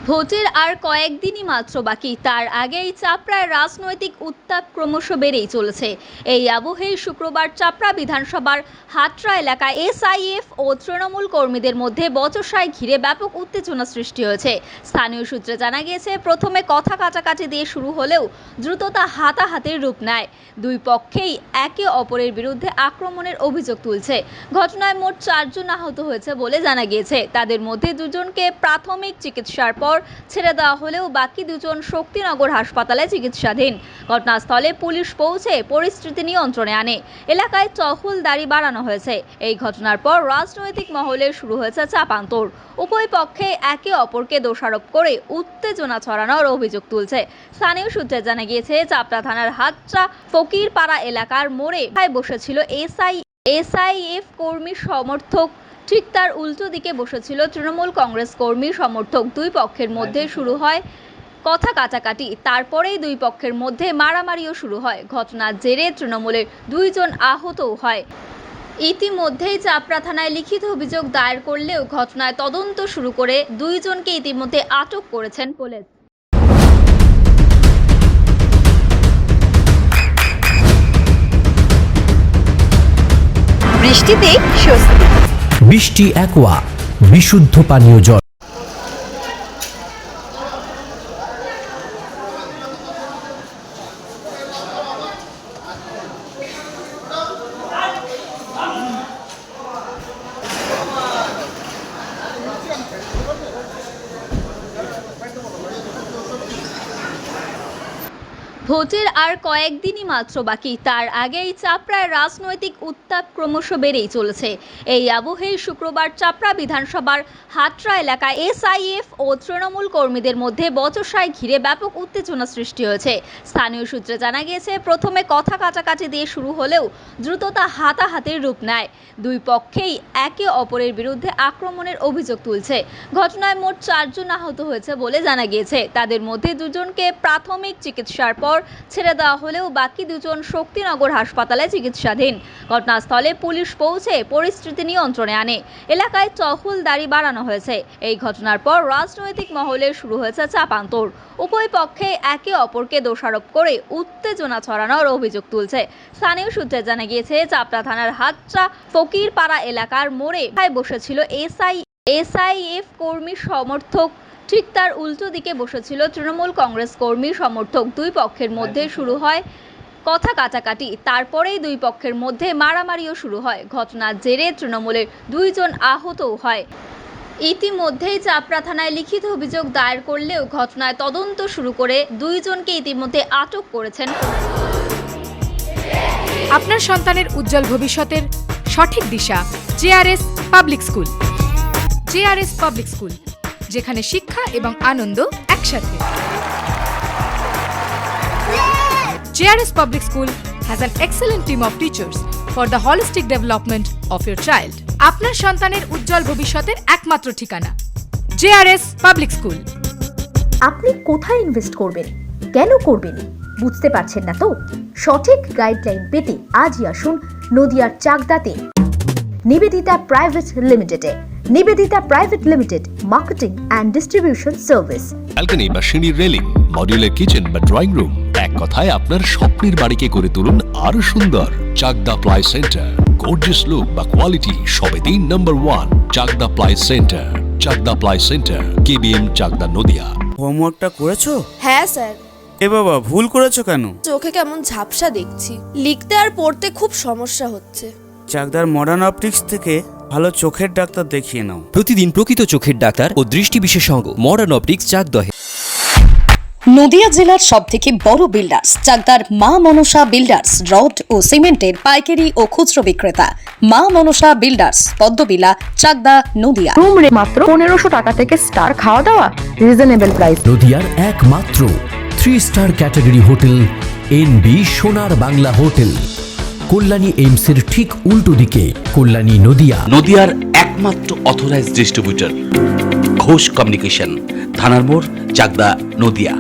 ভোটের আর কয়েকদিনই মাত্র বাকি, তার আগেই চাপড়ার রাজনৈতিক উত্তাপ ক্রমশ বেড়েই চলেছে। এই আবহেই শুক্রবার চাপড়া বিধানসভার হাটরা এলাকায় এসআইএফ ও তৃণমূল কর্মীদের মধ্যে বচসায় ঘিরে ব্যাপক উত্তেজনা সৃষ্টি হয়েছে। স্থানীয় সূত্রে জানা গিয়েছে, প্রথমে কথা কাটাকাটি দিয়ে শুরু হলেও দ্রুত তা হাতাহাতির রূপ নেয়। দুই পক্ষেই একে অপরের বিরুদ্ধে আক্রমণের অভিযোগ তুলছে। ঘটনায় মোট 4 জন আহত হয়েছে বলে জানা গিয়েছে। তাদের মধ্যে 2 জনকে প্রাথমিক চিকিৎসার পর ছেড়ে দেওয়া হলেও বাকি 2 জন শক্তিনগর হাসপাতালে চিকিৎসাধীন। ঘটনাস্থলে পুলিশ পৌঁছে পরিস্থিতি নিয়ন্ত্রণে আনে। এলাকায় টহলদারি বাড়ানো হয়েছে। এই ঘটনার পর রাজনৈতিক মহলে শুরু হয়েছে চাপান্তর। উভয় পক্ষে একে অপরকে দোষারোপ করে উত্তেজনা ছড়ানোর অভিযোগ তুলছে। স্থানীয় সূত্রে জানা গিয়েছে, চাপড়া থানার হাটরা ফকিরপাড়া এলাকার মোড়ে বসেছিল এসআইএফ কর্মী সমর্থক, ঠিক তার উল্টো দিকে বসেছিল তৃণমূল কংগ্রেস কর্মী সমর্থক। দুই পক্ষের মধ্যে শুরু হয় কথা কাটাকাটি, তারপরেই দুই পক্ষের মধ্যে মারামারিও শুরু হয়। ঘটনার জেরে তৃণমূলের 2 জন আহতও হয়। ইতিমধ্যেই চাপড়া থানায় লিখিত অভিযোগ দায়ের করলেও ঘটনায় তদন্ত শুরু করে 2 জনকে ইতিমধ্যে আটক করেছেন পুলিশ। বৃষ্টিতে স্বস্তি। বৃষ্টি অ্যাকোয়া, বিশুদ্ধ পানীয় জল। ভোটের আর কয়েকদিনই মাত্র বাকি, তার আগেই চাপড়ার রাজনৈতিক উত্তাপ ক্রমশ বেড়েই চলেছে। এই আবহেই শুক্রবার চাপড়া বিধানসভার হাটরা এলাকায় এসআইএফ ও তৃণমূল কর্মীদের মধ্যে বচসায় ঘিরে ব্যাপক উত্তেজনা সৃষ্টি হয়েছে। স্থানীয় সূত্রে জানা গিয়েছে, প্রথমে কথা কাটাকাটি দিয়ে শুরু হলেও দ্রুত তা হাতাহাতির রূপ নেয়। দুই পক্ষেই একে অপরের বিরুদ্ধে আক্রমণের অভিযোগ তুলছে। ঘটনায় মোট 4 জন আহত হয়েছে বলে জানা গিয়েছে। তাদের মধ্যে 2 জনকে প্রাথমিক চিকিৎসার পর ছেড়ে দেওয়া হলেও বাকি 2 জন শক্তিনগর হাসপাতালে চিকিৎসাধীন। ঘটনাস্থলে পুলিশ পৌঁছে পরিস্থিতি নিয়ন্ত্রণে আনে। এলাকায় টহলদারি বাড়ানো হয়েছে। এই ঘটনার পর রাজনৈতিক মহলে শুরু হয়েছে চাপান্তর। উভয় পক্ষে একে অপরকে দোষারোপ করে উত্তেজনা ছড়ানোর অভিযোগ তুলছে। স্থানীয় সূত্রে জানা গিয়েছে, চাপড়া থানার হাটরা ফকিরপাড়া এলাকার মোড়ে বসেছিল এসআইএফ কর্মী সমর্থক, ঠিক তার উল্টো দিকে বসেছিল তৃণমূল কংগ্রেস কর্মী সমর্থক। দুই পক্ষের মধ্যে শুরু হয় কথা কাটাকাটি, তারপরেই দুই পক্ষের মধ্যে মারামারিও শুরু হয়। ঘটনার জেরে তৃণমূলের 2 জন আহতও হয়। ইতিমধ্যেই চাপড়া থানায় লিখিত অভিযোগ দায়ের করলেও ঘটনায় তদন্ত শুরু করে 2 জনকে ইতিমধ্যে আটক করেছেন। আপনার সন্তানের উজ্জ্বল ভবিষ্যতের সঠিক দিশা JRS public school. JRS public school, যেখানে শিক্ষা এবং আনন্দ একসাথে। JRS Public School has an excellent team of teachers for the holistic development of your child. আপনার সন্তানের উজ্জ্বল ভবিষ্যতের একমাত্র ঠিকানা JRS Public School। আপনি কোথায় ইনভেস্ট করবেন, কেন করবেন বুঝতে পারছেন না তো? সঠিক গাইডলাইন পেতে আজই আসুন নদিয়ার চাকদাতে নিবেদিতা প্রাইভেট লিমিটেডে। Nivedita private limited, marketing and distribution service. Balcony বা সিঁড়ির রেলিং, মডিউলার কিচেন বা ড্রয়িং রুম, এক কথায় আপনার স্বপ্নের বাড়িকে করে তুলুন আরো সুন্দর। Chakdah ply centre, gorgeous look বা কোয়ালিটি সবে 3 নম্বর 1 Chakdah ply centre. Chakdah ply centre, KBM Chakdah Nadia. হোমওয়ার্কটা করেছো? হ্যাঁ স্যার। এ বাবা, ভুল করেছো কেন? চোখে কেমন ঝাপসা দেখছি, লিখতে আর পড়তে খুব সমস্যা হচ্ছে। চাকদার মডার্ন অপটিক্স থেকে ভালো চোখের ডাক্তার দেখিয়ে নাও। প্রতিদিন প্রকৃত চোখের ডাক্তার ও দৃষ্টি বিশেষজ্ঞ মডার্ন অপটিক্স চাকদহে। নদিয়া জেলার সবথেকে বড় বিল্ডার্স চাকদার মা মনসা বিল্ডার্স, রড ও সিমেন্টের পাইকারি ও খুচরো বিক্রেতা। মা মনসা বিল্ডার্স, পদ্মবিলা, চাকদা, নদিয়া। রুম রে মাত্র 1500 টাকা থেকে স্টার, খাওয়া দাওয়া রিজনেবল প্রাইস। নদিয়ার একমাত্র 3 স্টার ক্যাটাগরি হোটেল NB সোনার বাংলা হোটেল, কল্যাণী এইমসের ঠিক উল্টো দিকে, কল্যাণী নদিয়া। নদিয়ার একমাত্র অথরাইজড ডিস্ট্রিবিউটর ঘোষ কমিউনিকেশন, থানার মোড়, চাকদা, নদিয়া।